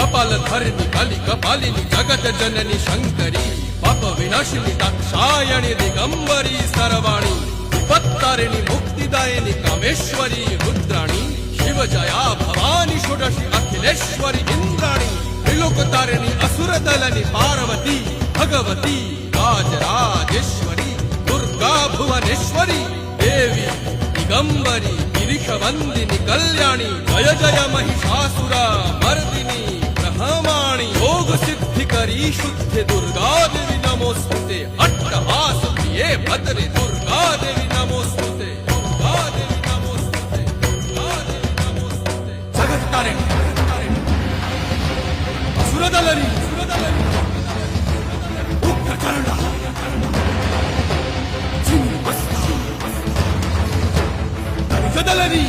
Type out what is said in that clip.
कपालधरिणी काली कपालिनी जगत जननी शंकरी पाप विनाशिनी दाक्षायणी दिगंबरी सर्वाणी विपत्तारिणी मुक्तिदायिनी कामेश्वरी रुद्राणी शिवजया भवानी षोडशी अखिलेश्वरी इंद्राणी त्रिलोकतारिणी असुरदलनी पार्वती भगवती राजराजेश्वरी दुर्गा भुवनेश्वरी देवी दिगंबरी गिरीशवंदिनी कल्याणी जय जय महिषासुरा मर्दिनी ब्रह्माणी योग सिद्धिकरी शुद्धि दुर्गा देवी नमोस्तुते अट्टहास प्रिये भद्रे दुर्गा देवी नमोस्तुते दुर्गा देवी नमोस्तुते दुर्गा देवी नमोस्तुते जगत तारिणी असुरदलनी उग्रकर्णा चिन्मस्ता गजदलनी